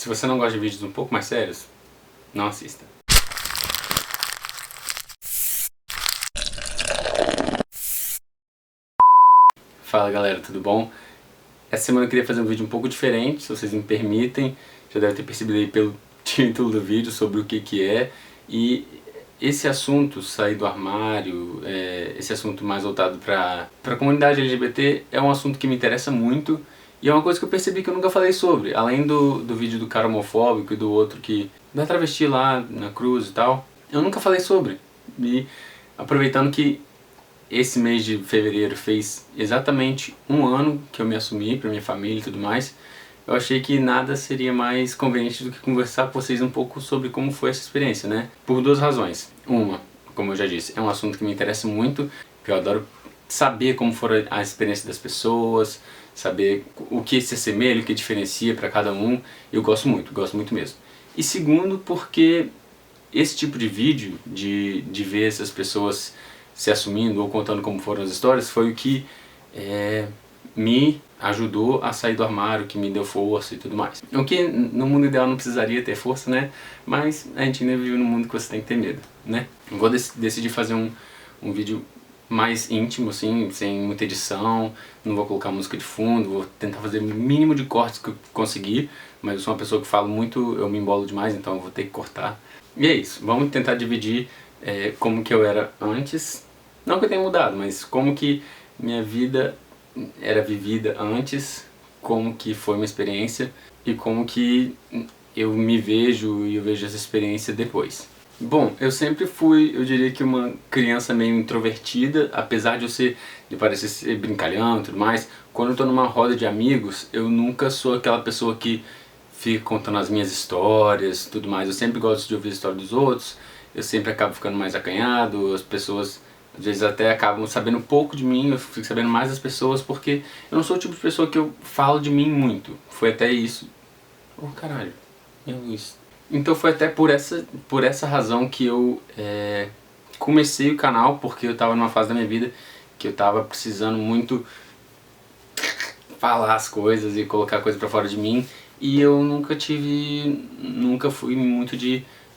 Se você não gosta de vídeos um pouco mais sérios, não assista. Fala galera, tudo bom? Essa semana eu queria fazer um vídeo um pouco diferente, se vocês me permitem. Já deve ter percebido aí pelo título do vídeo sobre o que é. E esse assunto, sair do armário, esse assunto mais voltado para a comunidade LGBT, é um assunto que me interessa muito. E é uma coisa que eu percebi que eu nunca falei sobre. Além do vídeo do cara homofóbico e do outro da travesti lá na cruz e tal, eu nunca falei sobre. E aproveitando que esse mês de fevereiro fez exatamente um ano que eu me assumi pra minha família e tudo mais, eu achei que nada seria mais conveniente do que conversar com vocês um pouco sobre como foi essa experiência, né? Por duas razões. Uma, como eu já disse, é um assunto que me interessa muito, que eu adoro saber como foi a experiência das pessoas, saber o que se assemelha, o que diferencia para cada um. Eu gosto muito mesmo. E segundo, porque esse tipo de vídeo, de ver essas pessoas se assumindo ou contando como foram as histórias, foi o que me ajudou a sair do armário, que me deu força e tudo mais. O que no mundo ideal não precisaria ter força, né? Mas a gente ainda vive num mundo que você tem que ter medo, né? Eu vou decidir fazer um vídeo mais íntimo, assim, sem muita edição, não vou colocar música de fundo, vou tentar fazer o mínimo de cortes que eu conseguir, mas eu sou uma pessoa que falo muito, eu me embolo demais, então eu vou ter que cortar. E é isso, vamos tentar dividir como que eu era antes, não que eu tenha mudado, mas como que minha vida era vivida antes, como que foi minha experiência e como que eu me vejo e eu vejo essa experiência depois. Bom, eu sempre fui, eu diria que uma criança meio introvertida, apesar de parecer ser brincalhão e tudo mais. Quando eu tô numa roda de amigos, eu nunca sou aquela pessoa que fica contando as minhas histórias e tudo mais. Eu sempre gosto de ouvir a história dos outros, eu sempre acabo ficando mais acanhado, as pessoas às vezes até acabam sabendo um pouco de mim, eu fico sabendo mais das pessoas porque eu não sou o tipo de pessoa que eu falo de mim muito. Foi até isso. Oh caralho, minha luz. Então foi até por essa razão que eu comecei o canal, porque eu tava numa fase da minha vida que eu tava precisando muito falar as coisas e colocar coisas pra fora de mim, e eu nunca fui muito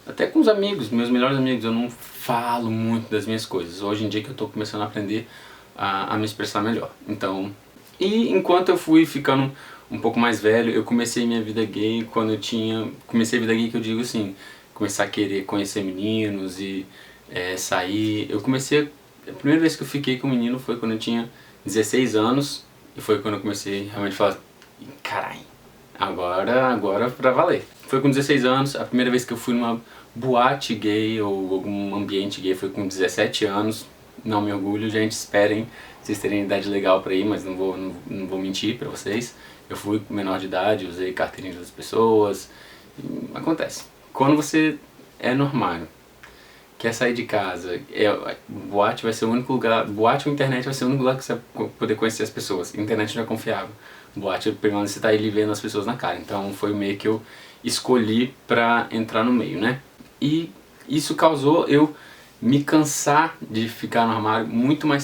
até com os amigos, meus melhores amigos, eu não falo muito das minhas coisas. Hoje em dia que eu tô começando a aprender a me expressar melhor. Então, e enquanto eu fui ficando um pouco mais velho, eu comecei minha vida gay quando comecei a vida gay que eu digo assim, começar a querer conhecer meninos e sair. A primeira vez que eu fiquei com um menino foi quando eu tinha 16 anos, e foi quando eu comecei realmente a falar, carai, agora pra valer. Foi com 16 anos, a primeira vez que eu fui numa boate gay ou algum ambiente gay foi com 17 anos. Não me orgulho, gente, esperem vocês terem idade legal pra ir, mas não vou mentir pra vocês. Eu fui menor de idade, usei carteirinha das pessoas, acontece. Quando você é normal, quer sair de casa, boate vai ser o único lugar, boate ou internet vai ser o único lugar que você vai poder conhecer as pessoas. Internet não é confiável. Boate, pelo menos você tá ali vendo as pessoas na cara, então foi o meio que eu escolhi pra entrar no meio, né? E isso causou eu me cansar de ficar no armário muito mais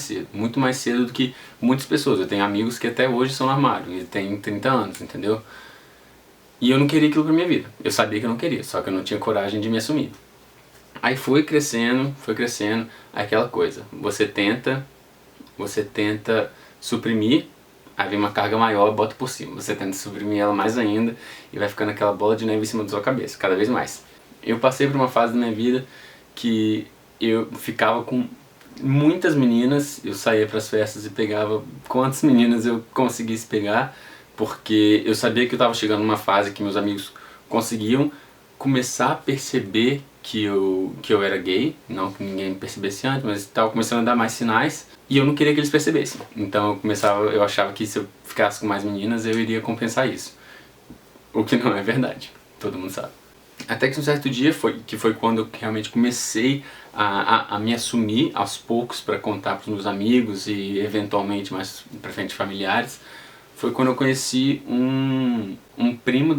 cedo do que muitas pessoas. Eu tenho amigos que até hoje são no armário, e têm 30 anos, entendeu? E eu não queria aquilo pra minha vida. Eu sabia que eu não queria, só que eu não tinha coragem de me assumir. Aí foi crescendo, aquela coisa. Você tenta suprimir, aí vem uma carga maior, bota por cima. Você tenta suprimir ela mais ainda e vai ficando aquela bola de neve em cima da sua cabeça, cada vez mais. Eu passei por uma fase da minha vida que eu ficava com muitas meninas, eu saía pras festas e pegava quantas meninas eu conseguisse pegar, porque eu sabia que eu estava chegando numa fase que meus amigos conseguiam começar a perceber que eu era gay, não que ninguém percebesse antes, mas estava começando a dar mais sinais, e eu não queria que eles percebessem. Então eu achava que se eu ficasse com mais meninas eu iria compensar isso. O que não é verdade, todo mundo sabe. Até que um certo dia, que foi quando eu realmente comecei a me assumir aos poucos para contar para os meus amigos e eventualmente mais pra frente familiares, foi quando eu conheci um primo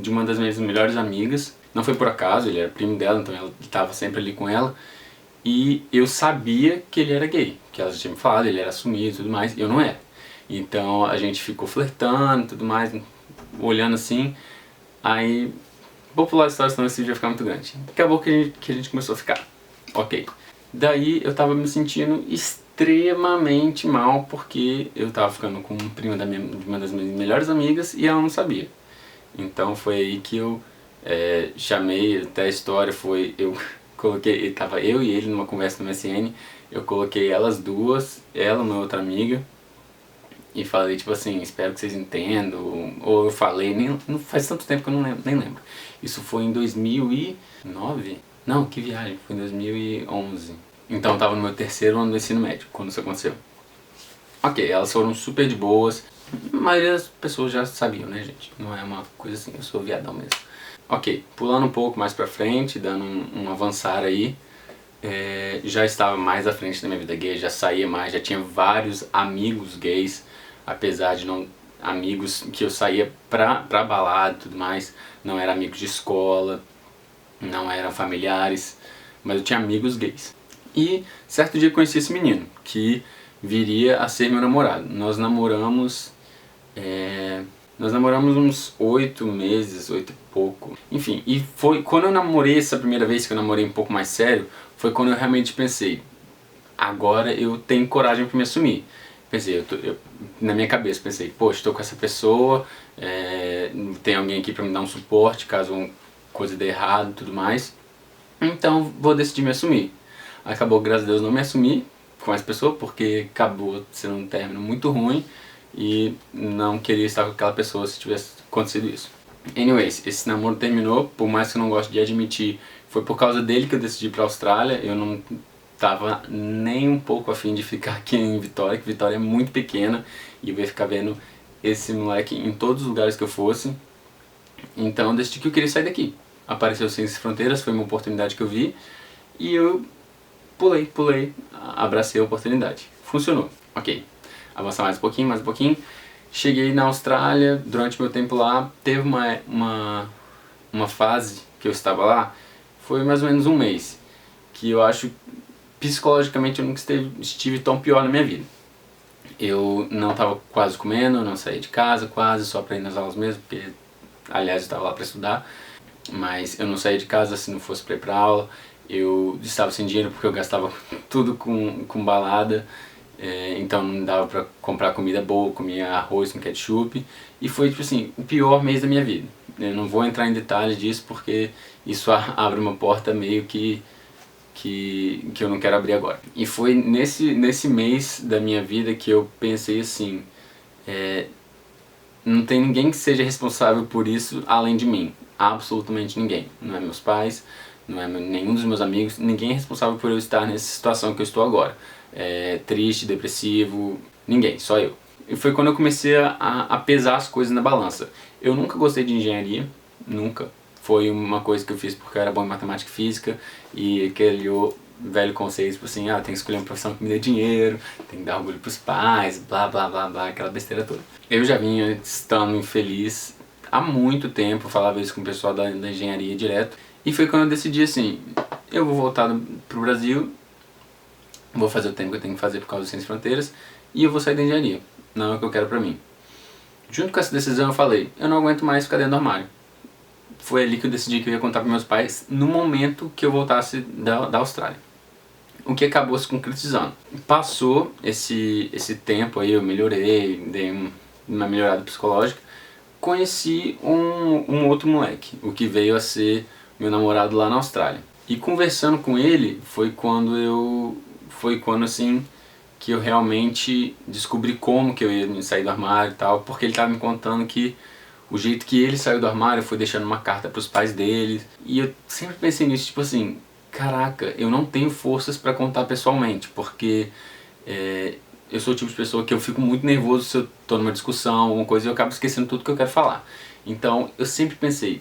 de uma das minhas melhores amigas. Não foi por acaso, ele era primo dela, então ele estava sempre ali com ela. E eu sabia que ele era gay, que ela já tinha me falado, ele era assumido e tudo mais, e eu não era. Então a gente ficou flertando e tudo mais, olhando assim. Aí, vou pular a história, senão esse vídeo vai ficar muito grande. Acabou que a gente começou a ficar. Ok. Daí eu tava me sentindo extremamente mal porque eu tava ficando com uma prima de uma das minhas melhores amigas e ela não sabia. Então foi aí que eu chamei, até a história foi, eu coloquei, tava eu e ele numa conversa no MSN, eu coloquei elas duas, ela, uma outra amiga, e falei tipo assim, espero que vocês entendam, ou eu falei, não faz tanto tempo que eu nem lembro. Isso foi em 2009? Não, que viagem, foi em 2011. Então eu tava no meu terceiro ano do ensino médio, quando isso aconteceu. Ok, elas foram super de boas, a maioria das pessoas já sabiam, né, gente? Não é uma coisa assim, eu sou viadão mesmo. Ok, pulando um pouco mais pra frente, dando um avançar aí, já estava mais à frente da minha vida gay, já saía mais, já tinha vários amigos gays, apesar de não amigos que eu saía pra balada e tudo mais, não eram amigos de escola, não eram familiares, mas eu tinha amigos gays. E certo dia eu conheci esse menino, que viria a ser meu namorado. Nós namoramos uns 8 meses, 8 e pouco. Enfim, e foi quando eu namorei essa primeira vez que eu namorei um pouco mais sério, foi quando eu realmente pensei, agora eu tenho coragem pra me assumir. Pensei, na minha cabeça, pensei, poxa, estou com essa pessoa, tem alguém aqui pra me dar um suporte caso uma coisa dê errado e tudo mais, então vou decidir me assumir. Acabou, graças a Deus, não me assumi com essa pessoa porque acabou sendo um término muito ruim e não queria estar com aquela pessoa se tivesse acontecido isso. Anyways, esse namoro terminou, por mais que eu não goste de admitir, foi por causa dele que eu decidi ir pra Austrália. Eu não tava nem um pouco afim de ficar aqui em Vitória, que Vitória é muito pequena e eu ia ficar vendo esse moleque em todos os lugares que eu fosse. Então eu decidi que eu queria sair daqui. Apareceu Ciências Fronteiras, foi uma oportunidade que eu vi e eu pulei, abracei a oportunidade. Funcionou. Ok, avançar mais um pouquinho. Cheguei na Austrália, durante meu tempo lá, teve uma fase que eu estava lá, foi mais ou menos um mês, que eu acho, psicologicamente, eu nunca estive tão pior na minha vida. Eu não estava quase comendo, não saía de casa quase, só para ir nas aulas mesmo, porque, aliás, eu estava lá para estudar, mas eu não saía de casa se não fosse para ir para aula. Eu estava sem dinheiro porque eu gastava tudo com balada, então não dava pra comprar comida boa, comia arroz com ketchup, e foi tipo assim, o pior mês da minha vida. Eu não vou entrar em detalhes disso porque isso abre uma porta meio que eu não quero abrir agora. E foi nesse mês da minha vida que eu pensei assim, não tem ninguém que seja responsável por isso além de mim, absolutamente ninguém. Não é meus pais, não é nenhum dos meus amigos, ninguém é responsável por eu estar nessa situação que eu estou agora. Triste, depressivo, ninguém, só eu. E foi quando eu comecei a pesar as coisas na balança. Eu nunca gostei de engenharia, nunca. Foi uma coisa que eu fiz porque eu era bom em matemática e física, e aquele velho conceito, tipo assim, tem que escolher uma profissão que me dê dinheiro, tem que dar orgulho pros pais, blá blá blá blá, aquela besteira toda. Eu já vinha estando infeliz há muito tempo, falava isso com o pessoal da engenharia direto, e foi quando eu decidi assim, eu vou voltar pro Brasil, vou fazer o tempo que eu tenho que fazer por causa do Ciências Fronteiras, e eu vou sair da engenharia, não é o que eu quero pra mim. Junto com essa decisão eu falei, eu não aguento mais ficar dentro do armário. Foi ali que eu decidi que eu ia contar para meus pais no momento que eu voltasse da Austrália. O que acabou se concretizando. Passou esse tempo aí, eu melhorei, dei uma melhorada psicológica. Conheci um outro moleque, o que veio a ser meu namorado lá na Austrália. E conversando com ele foi quando assim que eu realmente descobri como que eu ia sair do armário e tal, porque ele estava me contando que o jeito que ele saiu do armário foi deixando uma carta pros pais dele. E eu sempre pensei nisso, tipo assim, caraca, eu não tenho forças pra contar pessoalmente, porque eu sou o tipo de pessoa que eu fico muito nervoso se eu tô numa discussão, alguma coisa, e eu acabo esquecendo tudo que eu quero falar. Então eu sempre pensei,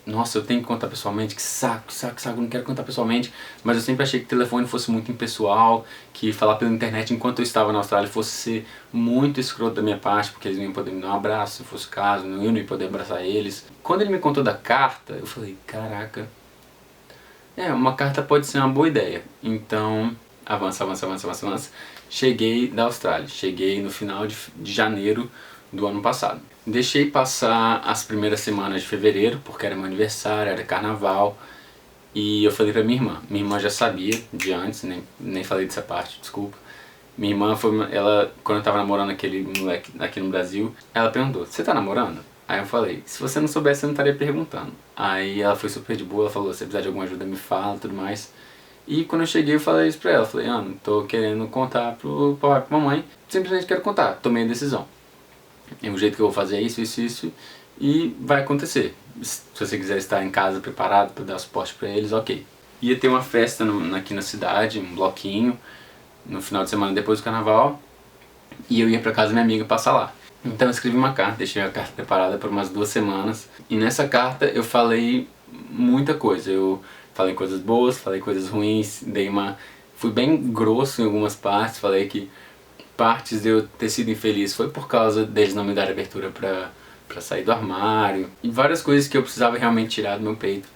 nossa, eu tenho que contar pessoalmente, que saco, eu não quero contar pessoalmente, mas eu sempre achei que o telefone fosse muito impessoal, que falar pela internet enquanto eu estava na Austrália fosse ser muito escroto da minha parte, porque eles não iam poder me dar um abraço, se fosse o caso, eu não ia poder abraçar eles. Quando ele me contou da carta, eu falei, caraca, uma carta pode ser uma boa ideia. Então, avança. Cheguei da Austrália, cheguei no final de janeiro do ano passado. Deixei passar as primeiras semanas de fevereiro, porque era meu aniversário, era carnaval, e eu falei pra minha irmã já sabia de antes, nem falei dessa parte, desculpa. Minha irmã ela, quando eu tava namorando aquele moleque aqui no Brasil, ela perguntou, você tá namorando? Aí eu falei, se você não soubesse, eu não estaria perguntando. Aí ela foi super de boa, ela falou, se precisar de alguma ajuda me fala e tudo mais. E quando eu cheguei eu falei isso pra ela, falei, Ana, tô querendo contar pro papai e pra mamãe, simplesmente quero contar, tomei a decisão. E o jeito que eu vou fazer é isso, e vai acontecer. Se você quiser estar em casa preparado para dar suporte pra eles, ok. Ia ter uma festa aqui na cidade, um bloquinho, no final de semana depois do carnaval, e eu ia pra casa da minha amiga passar lá. Então eu escrevi uma carta, deixei a carta preparada por umas 2 semanas, e nessa carta eu falei muita coisa. Eu falei coisas boas, falei coisas ruins, fui bem grosso em algumas partes, falei que partes de eu ter sido infeliz foi por causa deles não me darem abertura pra sair do armário, e várias coisas que eu precisava realmente tirar do meu peito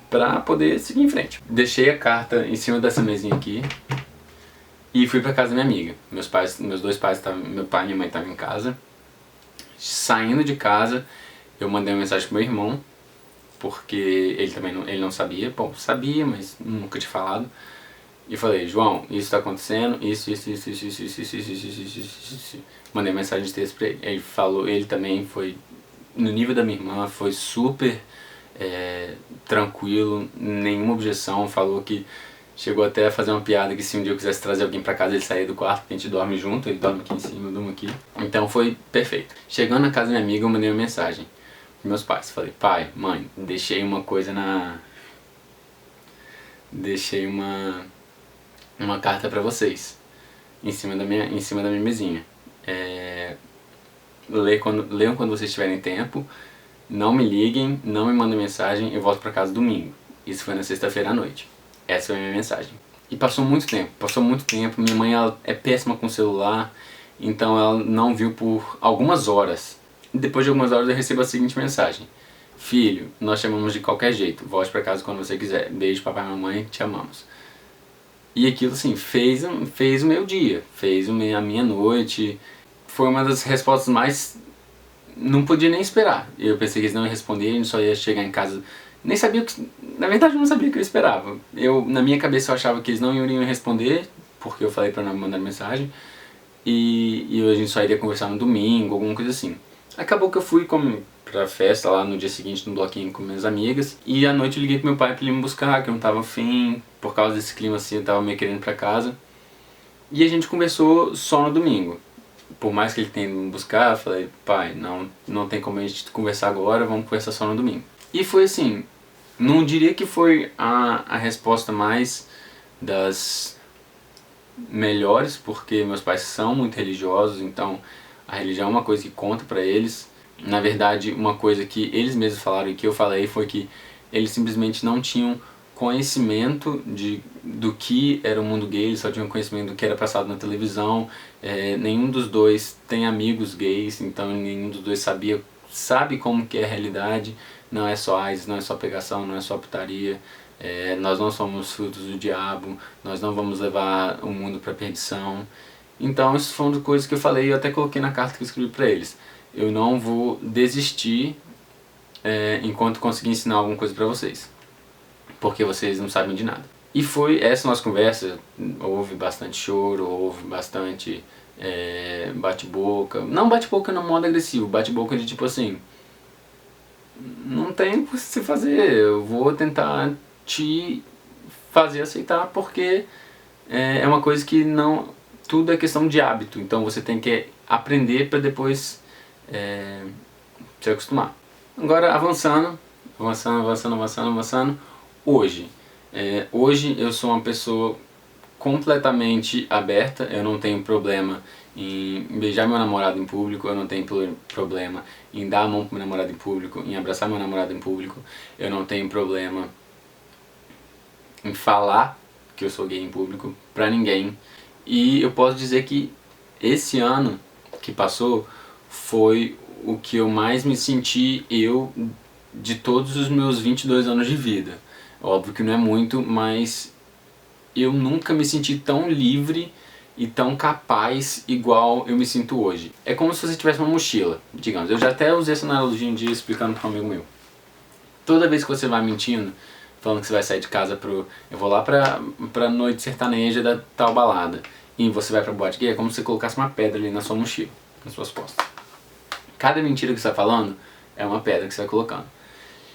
pra poder seguir em frente. Deixei a carta em cima dessa mesinha aqui e fui pra casa da minha amiga. Meus dois pais, meu pai e minha mãe estavam em casa. Saindo de casa, eu mandei uma mensagem pro meu irmão, porque ele não sabia, bom, sabia, mas nunca tinha falado. E falei, João, isso tá acontecendo, isso. Mandei mensagem de texto pra ele. Ele falou, ele também foi no nível da minha irmã, foi super tranquilo, nenhuma objeção, falou que chegou até a fazer uma piada que se um dia eu quisesse trazer alguém pra casa ele saía do quarto, porque a gente dorme junto, ele dorme aqui em cima, eu durmo aqui. Então foi perfeito. Chegando na casa da minha amiga, eu mandei uma mensagem pros meus pais. Falei, pai, mãe, deixei uma coisa deixei uma carta pra vocês em cima da minha mesinha. Leiam quando vocês tiverem tempo, não me liguem, não me mandem mensagem, eu volto pra casa domingo. Isso foi na sexta-feira à noite. Essa foi a minha mensagem. E passou muito tempo, minha mãe ela é péssima com o celular, então ela não viu por algumas horas. Depois de algumas horas eu recebo a seguinte mensagem: filho, nós te amamos de qualquer jeito, volte pra casa quando você quiser, beijo papai e mamãe, te amamos. E aquilo assim, fez o meu dia, fez a minha noite, foi uma das respostas mais... não podia nem esperar. Eu pensei que eles não iam responder, a gente só ia chegar em casa... nem sabia que... na verdade eu não sabia o que eu esperava. Na minha cabeça eu achava que eles não iriam responder, porque eu falei pra não mandar mensagem, e a gente só iria conversar no domingo, alguma coisa assim. Acabou que eu fui pra festa lá no dia seguinte, no bloquinho com minhas amigas, e à noite eu liguei pro meu pai pra ele me buscar, que eu não tava afim, por causa desse clima assim, eu tava meio querendo ir pra casa. E a gente conversou só no domingo. Por mais que ele tenha me buscar, eu falei, pai, não tem como a gente conversar agora, vamos conversar só no domingo. E foi assim, não diria que foi a resposta mais das melhores, porque meus pais são muito religiosos, então a religião é uma coisa que conta pra eles. Na verdade, uma coisa que eles mesmos falaram e que eu falei foi que eles simplesmente não tinham conhecimento do que era o mundo gay, eles só tinham conhecimento do que era passado na televisão. Nenhum dos dois tem amigos gays, então nenhum dos dois sabe como que é a realidade. Não é só AIDS, não é só pegação, não é só putaria. Nós não somos frutos do diabo, nós não vamos levar o mundo para perdição. Então isso foi uma das coisas que eu falei e eu até coloquei na carta que eu escrevi para eles. Eu não vou desistir enquanto conseguir ensinar alguma coisa para vocês, porque vocês não sabem de nada. E foi essa nossa conversa, houve bastante choro, houve bastante bate-boca. Não bate-boca no modo agressivo, bate-boca de tipo assim, não tem o que se fazer, eu vou tentar te fazer aceitar, porque é uma coisa que não... tudo é questão de hábito, então você tem que aprender para depois se acostumar. Agora avançando, hoje eu sou uma pessoa completamente aberta, eu não tenho problema em beijar meu namorado em público, eu não tenho problema em dar a mão pro meu namorado em público, em abraçar meu namorado em público, eu não tenho problema em falar que eu sou gay em público pra ninguém. E eu posso dizer que esse ano que passou foi o que eu mais me senti de todos os meus 22 anos de vida. Óbvio que não é muito, mas eu nunca me senti tão livre e tão capaz igual eu me sinto hoje. É como se você tivesse uma mochila, digamos. Eu já até usei essa analogia um dia explicando para um amigo meu. Toda vez que você vai mentindo, falando que você vai sair de casa eu vou lá pra noite sertaneja da tal balada, e você vai pra boate gay, é como se você colocasse uma pedra ali na sua mochila, nas suas costas. Cada mentira que você vai falando é uma pedra que você vai colocando.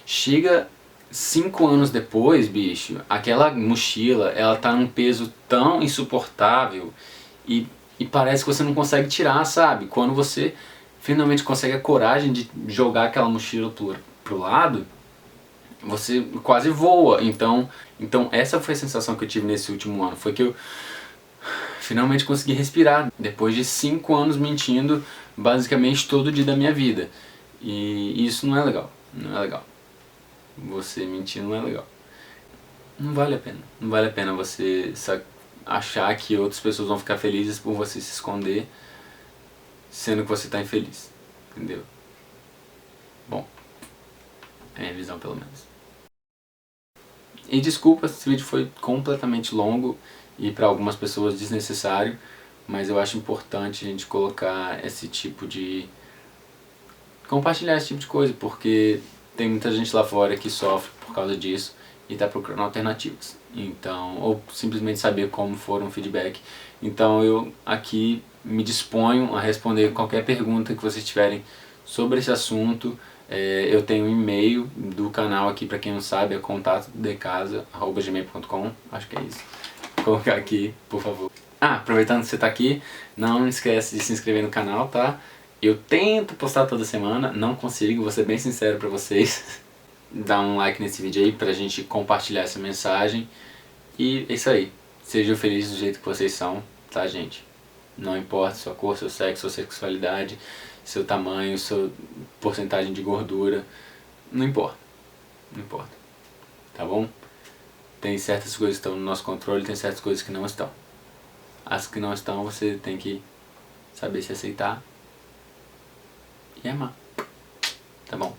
Chega 5 anos depois, bicho, aquela mochila, ela tá num peso tão insuportável e parece que você não consegue tirar, sabe? Quando você finalmente consegue a coragem de jogar aquela mochila pro lado, você quase voa. Então essa foi a sensação que eu tive nesse último ano. Foi que eu finalmente consegui respirar, depois de 5 anos mentindo basicamente todo dia da minha vida. E isso não é legal, não é legal. Você mentir não é legal. Não vale a pena. Não vale a pena você achar que outras pessoas vão ficar felizes por você se esconder, sendo que você está infeliz. Entendeu? Bom, é a minha visão pelo menos. E desculpa, esse vídeo foi completamente longo e para algumas pessoas desnecessário, mas eu acho importante a gente colocar esse tipo de... compartilhar esse tipo de coisa, porque tem muita gente lá fora que sofre por causa disso e está procurando alternativas. Então, ou simplesmente saber como for um feedback. Então eu aqui me disponho a responder qualquer pergunta que vocês tiverem sobre esse assunto. Eu tenho um e-mail do canal aqui, para quem não sabe, é contatodecasa@gmail.com, acho que é isso. Vou colocar aqui, por favor. Aproveitando que você está aqui, não esquece de se inscrever no canal, tá? Eu tento postar toda semana, não consigo, vou ser bem sincero pra vocês. Dá um like nesse vídeo aí pra gente compartilhar essa mensagem. E é isso aí. Sejam felizes do jeito que vocês são, tá, gente? Não importa sua cor, seu sexo, sua sexualidade, seu tamanho, sua porcentagem de gordura. Não importa. Não importa. Tá bom? Tem certas coisas que estão no nosso controle, tem certas coisas que não estão. As que não estão, você tem que saber se aceitar e amar. Tá bom?